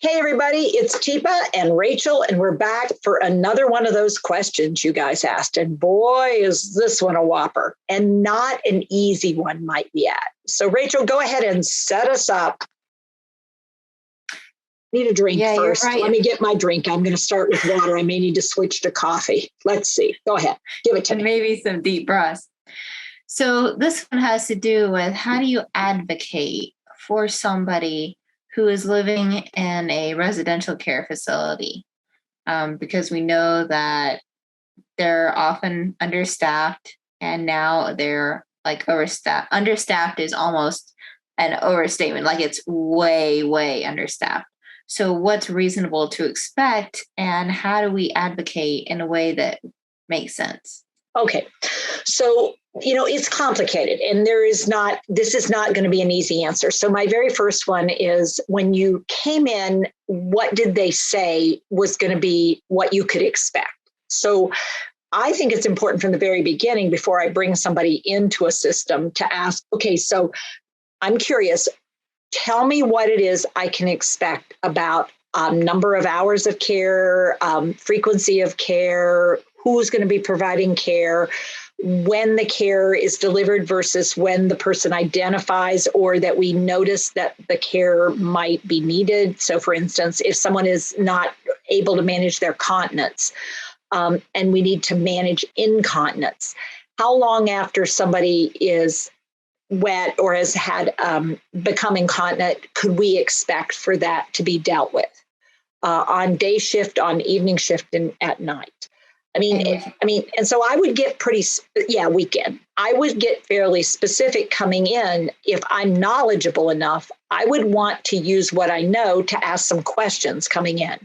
Hey, everybody, it's Teepa and Rachel, and we're back for another one of those questions you guys asked. And boy, is this one a whopper, and not an easy one, might we add. So, Rachel, go ahead and set us up. Need a drink first. Right. Let me get my drink. I'm going to start with water. I may need to switch to coffee. Let's see. Go ahead. Give it to me. Maybe some deep breaths. So this one has to do with how do you advocate for somebody who is living in a residential care facility? Because we know that they're often understaffed, and now they're like overstaffed. Understaffed is almost an overstatement, like it's way, way understaffed. So what's reasonable to expect, and how do we advocate in a way that makes sense? Okay. So, it's complicated, and this is not going to be an easy answer. So my very first one is, when you came in, what did they say was going to be what you could expect? So I think it's important from the very beginning, before I bring somebody into a system, to ask, okay, so I'm curious, tell me what it is I can expect about number of hours of care, frequency of care, who's going to be providing care, when the care is delivered versus when the person identifies or that we notice that the care might be needed. So, for instance, if someone is not able to manage their continence, and we need to manage incontinence, how long after somebody is wet or has had become incontinent could we expect for that to be dealt with on day shift, on evening shift, and at night? And so I would get weekend. I would get fairly specific coming in. If I'm knowledgeable enough, I would want to use what I know to ask some questions coming in,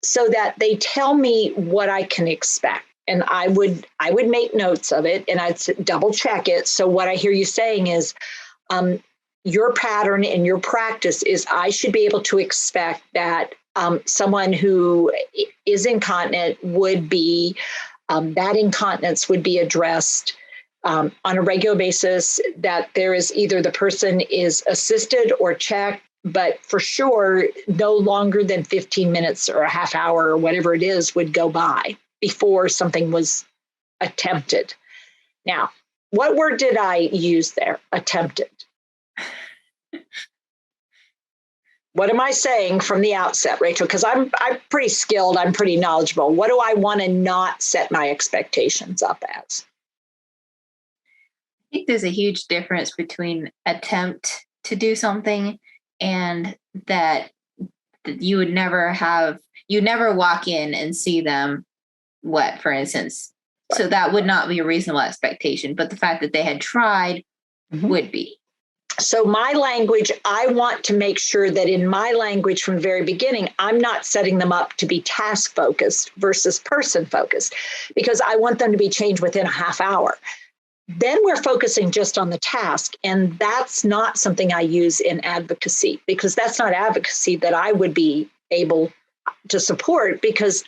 so that they tell me what I can expect. And I would make notes of it, and I'd double check it. So what I hear you saying is, your pattern and your practice is I should be able to expect that someone who is incontinent would be, that incontinence would be addressed on a regular basis, that there is either the person is assisted or checked, but for sure, no longer than 15 minutes or a half hour or whatever it is would go by before something was attempted. Now, what word did I use there? Attempted. What am I saying from the outset, Rachel? Because I'm pretty skilled, I'm pretty knowledgeable. What do I want to not set my expectations up as? I think there's a huge difference between attempt to do something and that you would never walk in and see them wet, for instance. Right. So that would not be a reasonable expectation. But the fact that they had tried would be. So my language, I want to make sure that in my language from the very beginning, I'm not setting them up to be task focused versus person focused, because I want them to be changed within a half hour. Then we're focusing just on the task. And that's not something I use in advocacy, because that's not advocacy that I would be able to support, because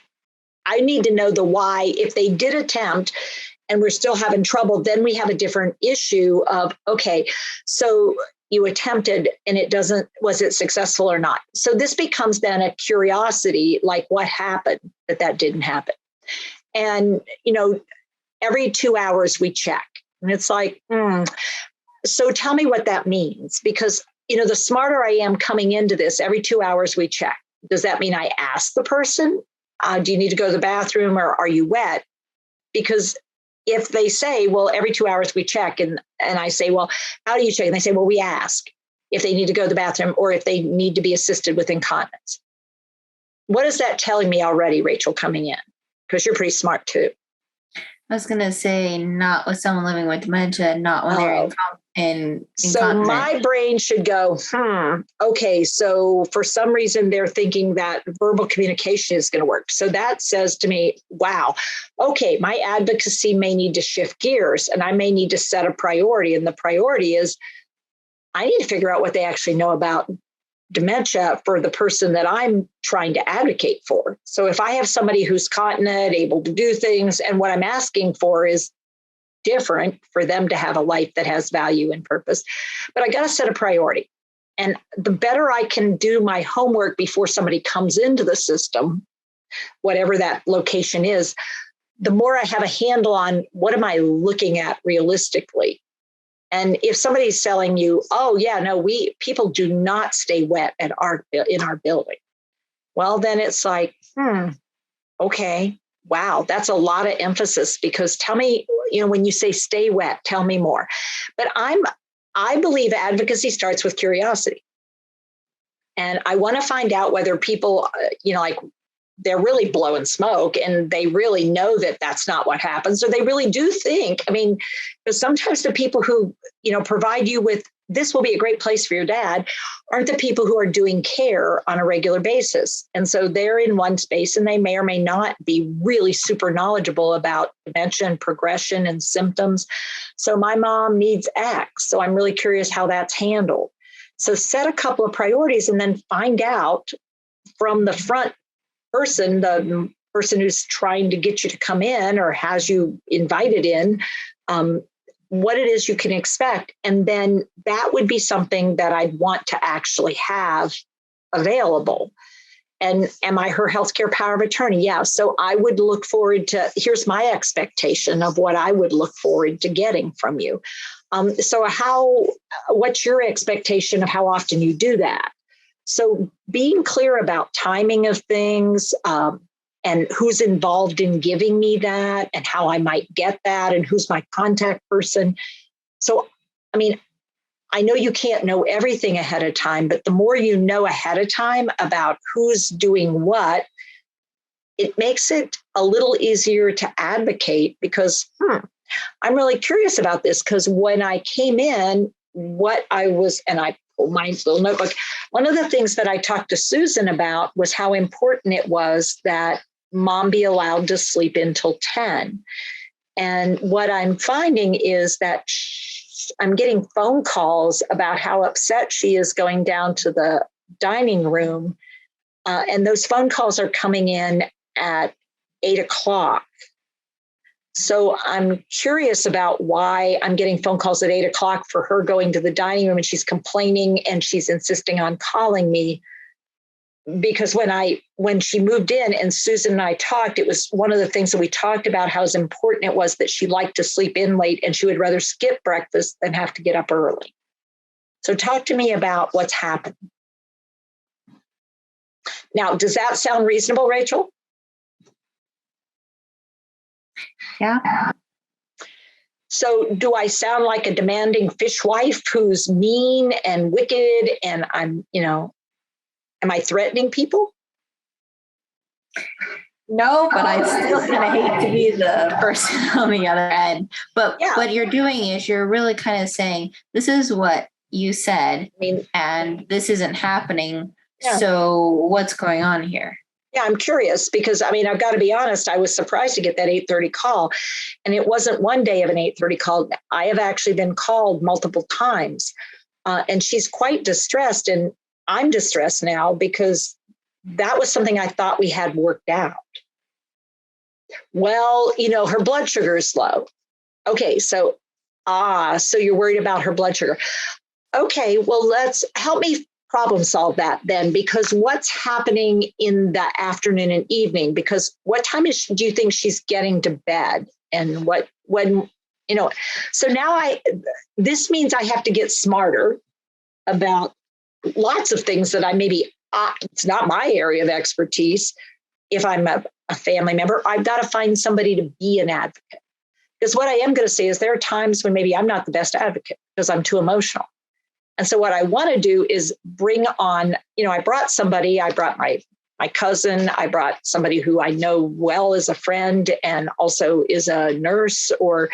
I need to know the why. If they did attempt and we're still having trouble, then we have a different issue of, okay, so you attempted and was it successful or not? So this becomes then a curiosity, like what happened that didn't happen. And, every 2 hours we check. And it's like, so tell me what that means. Because, the smarter I am coming into this, every 2 hours we check. Does that mean I ask the person, do you need to go to the bathroom, or are you wet? Because if they say, well, every 2 hours we check, and I say, well, how do you check? And they say, well, we ask if they need to go to the bathroom or if they need to be assisted with incontinence. What is that telling me already, Rachel, coming in? Because you're pretty smart too. I was going to say, not with someone living with dementia, not when they're in So my brain should go, okay, so for some reason they're thinking that verbal communication is going to work. So that says to me, wow, okay, my advocacy may need to shift gears, and I may need to set a priority. And the priority is I need to figure out what they actually know about dementia for the person that I'm trying to advocate for. So if I have somebody who's continent, able to do things, and what I'm asking for is different for them to have a life that has value and purpose, but I got to set a priority. And the better I can do my homework before somebody comes into the system, whatever that location is, the more I have a handle on what am I looking at realistically. And if somebody's selling you, oh yeah, no, people do not stay wet in our building. Well, then it's like, okay, wow, that's a lot of emphasis, because tell me, when you say stay wet, tell me more. But I believe advocacy starts with curiosity. And I want to find out whether people, like they're really blowing smoke and they really know that that's not what happens, or they really do think, because sometimes the people who, provide you with, this will be a great place for your dad, aren't the people who are doing care on a regular basis. And so they're in one space and they may or may not be really super knowledgeable about dementia and progression and symptoms. So my mom needs X. So I'm really curious how that's handled. So set a couple of priorities and then find out from the front person, the person who's trying to get you to come in or has you invited in, what it is you can expect. And then that would be something that I'd want to actually have available. And am I her healthcare power of attorney? Yeah. So I would look forward to, here's my expectation of what I would look forward to getting from you. What's your expectation of how often you do that? So being clear about timing of things, and who's involved in giving me that and how I might get that and who's my contact person. So, I know you can't know everything ahead of time, but the more you know ahead of time about who's doing what, it makes it a little easier to advocate, because I'm really curious about this, because when I came in, I pulled my little notebook. One of the things that I talked to Susan about was how important it was that mom be allowed to sleep until 10. And what I'm finding is that I'm getting phone calls about how upset she is going down to the dining room. And those phone calls are coming in at 8:00. So I'm curious about why I'm getting phone calls at 8:00 for her going to the dining room, and she's complaining and she's insisting on calling me. Because when she moved in and Susan and I talked, it was one of the things that we talked about, how important it was that she liked to sleep in late and she would rather skip breakfast than have to get up early. So talk to me about what's happened. Now, does that sound reasonable, Rachel? Yeah. So do I sound like a demanding fishwife who's mean and wicked and am I threatening people? No, but I still kind of hate to be the person on the other end. But what you're doing is you're really kind of saying, this is what you said, and this isn't happening. Yeah. So what's going on here? Yeah, I'm curious because, I've got to be honest, I was surprised to get that 8:30 call. And it wasn't one day of an 8:30 call. I have actually been called multiple times. And she's quite distressed. And I'm distressed now because that was something I thought we had worked out. Well, her blood sugar is low. Okay, so you're worried about her blood sugar. Okay, well, let's help me problem solve that then, because what's happening in the afternoon and evening? Because what time do you think she's getting to bed? And so now this means I have to get smarter about lots of things that it's not my area of expertise. If I'm a family member, I've got to find somebody to be an advocate. Because what I am going to say is there are times when maybe I'm not the best advocate because I'm too emotional. And so what I want to do is bring on, I brought my cousin, I brought somebody who I know well as a friend and also is a nurse, or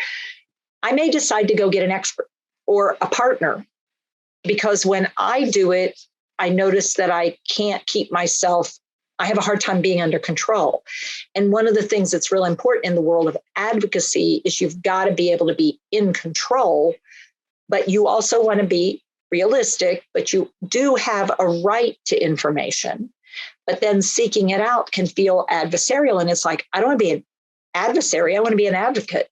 I may decide to go get an expert or a partner, because when I do it, I notice that I can't keep myself. I have a hard time being under control. And one of the things that's really important in the world of advocacy is you've got to be able to be in control, but you also want to be realistic, but you do have a right to information. But then seeking it out can feel adversarial. And it's like, I don't want to be an adversary. I want to be an advocate.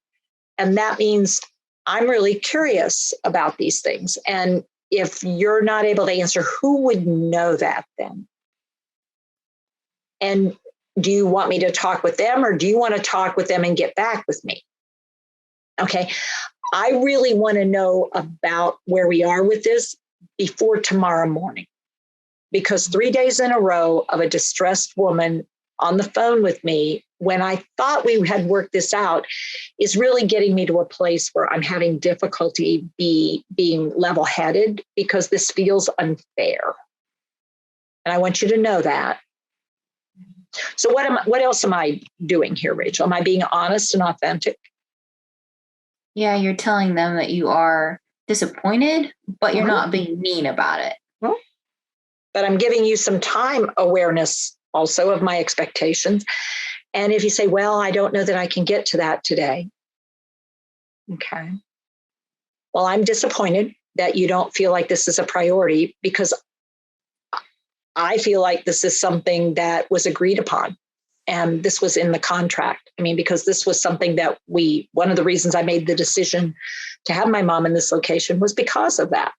And that means I'm really curious about these things. And if you're not able to answer, who would know that then? And do you want me to talk with them, or do you want to talk with them and get back with me? Okay. I really want to know about where we are with this before tomorrow morning, because 3 days in a row of a distressed woman on the phone with me when I thought we had worked this out is really getting me to a place where I'm having difficulty being level-headed, because this feels unfair. And I want you to know that. So what else am I doing here, Rachel? Am I being honest and authentic? Yeah, you're telling them that you are disappointed, but you're not being mean about it. Well, but I'm giving you some time awareness also of my expectations. And if you say, well, I don't know that I can get to that today. Okay. Well, I'm disappointed that you don't feel like this is a priority, because I feel like this is something that was agreed upon. And this was in the contract. I mean, because this was something that one of the reasons I made the decision to have my mom in this location was because of that.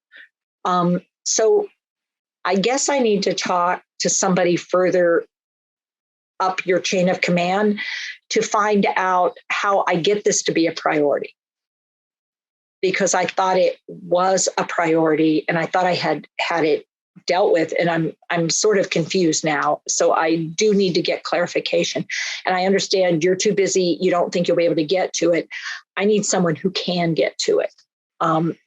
So I guess I need to talk to somebody further up your chain of command to find out how I get this to be a priority. Because I thought it was a priority and I thought I had it dealt with, and I'm sort of confused now. So I do need to get clarification. And I understand you're too busy. You don't think you'll be able to get to it. I need someone who can get to it.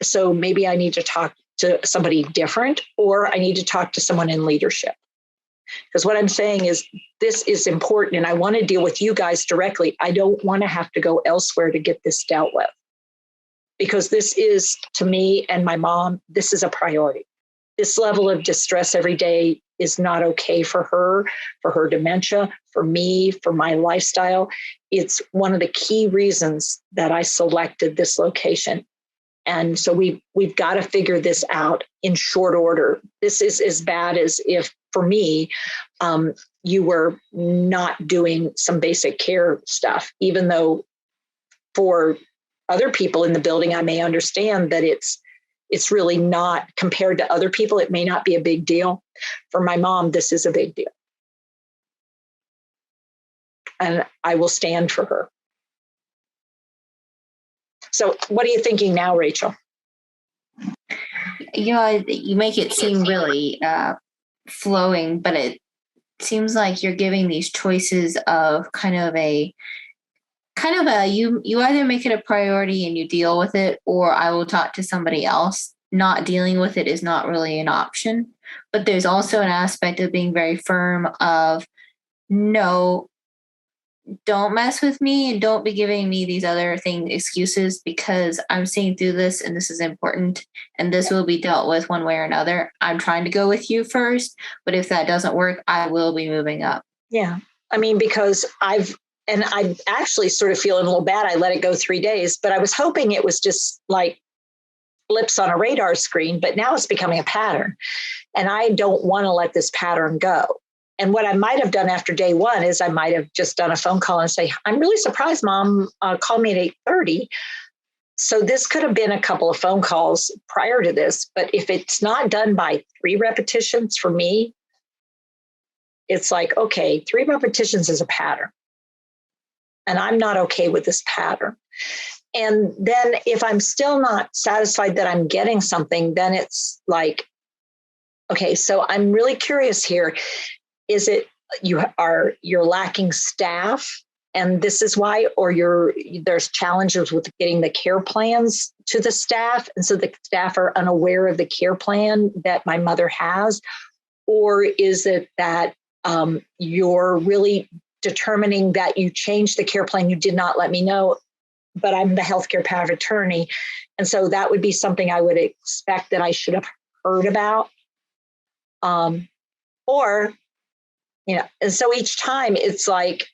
So maybe I need to talk to somebody different, or I need to talk to someone in leadership. Because what I'm saying is this is important, and I want to deal with you guys directly. I don't want to have to go elsewhere to get this dealt with, because this is, to me and my mom, this is a priority. This level of distress every day is not okay for her dementia, for me, for my lifestyle. It's one of the key reasons that I selected this location. And so we've got to figure this out in short order. This is as bad as if, for me, you were not doing some basic care stuff, even though for other people in the building, I may understand that it's really not, compared to other people, it may not be a big deal. For my mom, this is a big deal. And I will stand for her. So what are you thinking now, Rachel? You make it seem really flowing, but it seems like you're giving these choices of kind of a you either make it a priority and you deal with it, or I will talk to somebody else. Not dealing with it is not really an option. But there's also an aspect of being very firm of, no, don't mess with me and don't be giving me these other excuses, because I'm seeing through this and this is important and this will be dealt with one way or another. I'm trying to go with you first, but if that doesn't work, I will be moving up. Yeah. I mean, because I'm actually sort of feeling a little bad. I let it go 3 days, but I was hoping it was just like blips on a radar screen, but now it's becoming a pattern. And I don't want to let this pattern go. And what I might have done after day one is I might have just done a phone call and say, I'm really surprised Mom called me at 8:30. So this could have been a couple of phone calls prior to this. But if it's not done by 3 repetitions for me, it's like, okay, 3 repetitions is a pattern. And I'm not okay with this pattern. And then if I'm still not satisfied that I'm getting something, then it's like, okay, so I'm really curious here. Is it you're lacking staff and this is why, or there's challenges with getting the care plans to the staff, and so the staff are unaware of the care plan that my mother has? Or is it that you're really determining that you changed the care plan, you did not let me know, but I'm the healthcare power of attorney, and so that would be something I would expect that I should have heard about? Or and so each time it's like,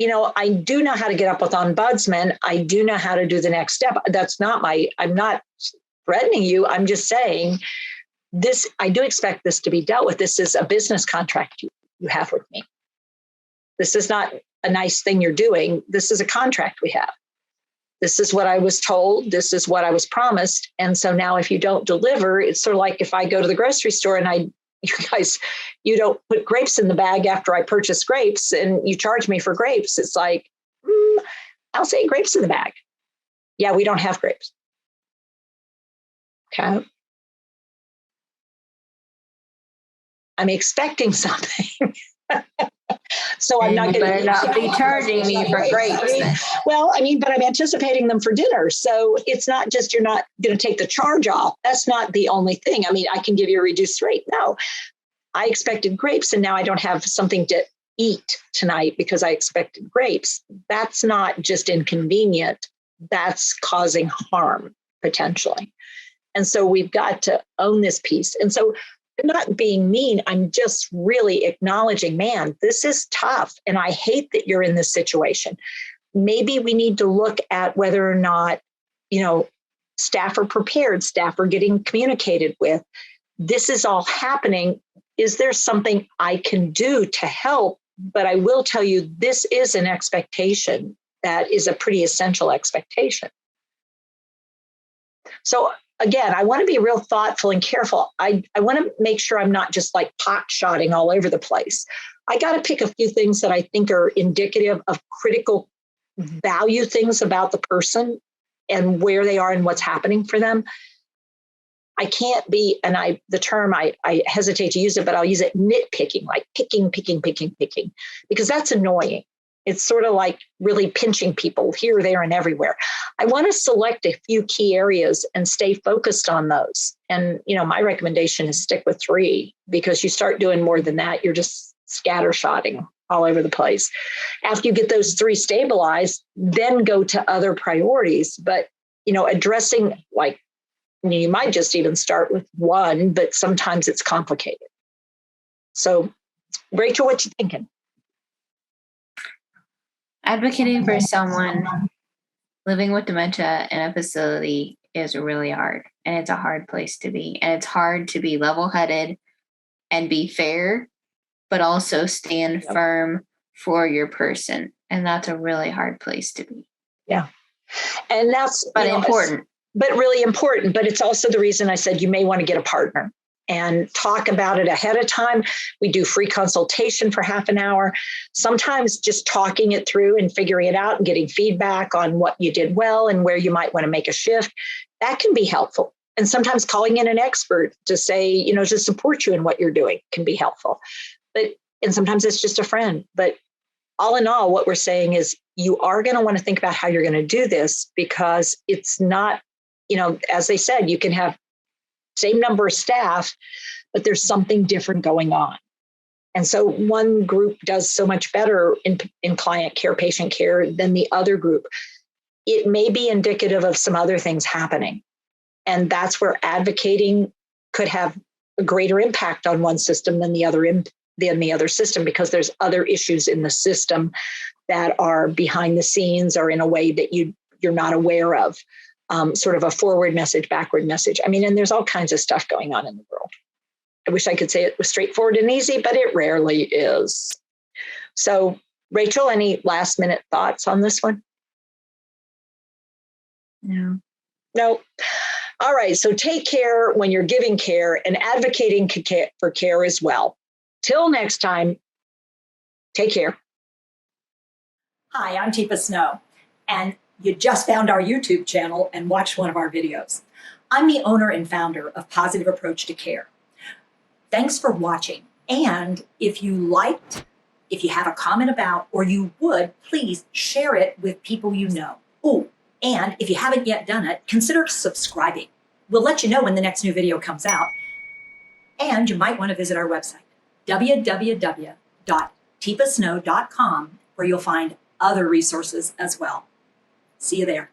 I do know how to get up with ombudsman. I do know how to do the next step. I'm not threatening you. I'm just saying this, I do expect this to be dealt with. This is a business contract you have with me. This is not a nice thing you're doing. This is a contract we have. this is what I was told. This is what I was promised. And so now if you don't deliver, it's sort of like if I go to the grocery store and you don't put grapes in the bag after I purchase grapes and you charge me for grapes. It's like, I'll say grapes in the bag. Yeah, we don't have grapes. Okay. I'm expecting something. So I'm not going to be charging me for grapes. Well, I mean, but I'm anticipating them for dinner. So it's not just you're not going to take the charge off. That's not the only thing. I mean, I can give you a reduced rate. No, I expected grapes and now I don't have something to eat tonight because I expected grapes. That's not just inconvenient. That's causing harm potentially. And so we've got to own this piece. And so I'm not being mean. I'm just really acknowledging, man, this is tough. And I hate that you're in this situation. Maybe we need to look at whether or not, staff are prepared, staff are getting communicated with. This is all happening. Is there something I can do to help? But I will tell you, this is an expectation that is a pretty essential expectation. So again, I want to be real thoughtful and careful. I want to make sure I'm not just like pot-shotting all over the place. I got to pick a few things that I think are indicative of critical value things about the person and where they are and what's happening for them. I can't be, and the term, I hesitate to use it, but I'll use it, nitpicking, like picking, because that's annoying. It's sort of like really pinching people here, there, and everywhere. I want to select a few key areas and stay focused on those. And, my recommendation is stick with 3, because you start doing more than that, you're just scattershotting all over the place. After you get those 3 stabilized, then go to other priorities. But, addressing, like, you might just even start with 1, but sometimes it's complicated. So, Rachel, what you thinking? Advocating for someone living with dementia in a facility is really hard, and it's a hard place to be. And it's hard to be level-headed and be fair, but also stand firm for your person. And that's a really hard place to be. Yeah. And that's important. But really important. But it's also the reason I said you may want to get a partner and talk about it ahead of time. We do free consultation for half an hour. Sometimes just talking it through and figuring it out and getting feedback on what you did well and where you might want to make a shift, that can be helpful. And sometimes calling in an expert to say, to support you in what you're doing can be helpful. And sometimes it's just a friend. But all in all, what we're saying is you are going to want to think about how you're going to do this, because it's not, as they said, you can have same number of staff, but there's something different going on. And so one group does so much better in client care, patient care than the other group. It may be indicative of some other things happening. And that's where advocating could have a greater impact on one system than the other system, because there's other issues in the system that are behind the scenes or in a way that you're not aware of. Sort of a forward message, backward message. I mean, and there's all kinds of stuff going on in the world. I wish I could say it was straightforward and easy, but it rarely is. So, Rachel, any last minute thoughts on this one? No. All right. So take care when you're giving care and advocating for care as well. Till next time, take care. Hi, I'm Teepa Snow, and you just found our YouTube channel and watched one of our videos. I'm the owner and founder of Positive Approach to Care. Thanks for watching. And if you liked, if you have a comment about, or you would, please share it with people you know. Oh, and if you haven't yet done it, consider subscribing. We'll let you know when the next new video comes out. And you might want to visit our website, www.teepasnow.com, where you'll find other resources as well. See you there.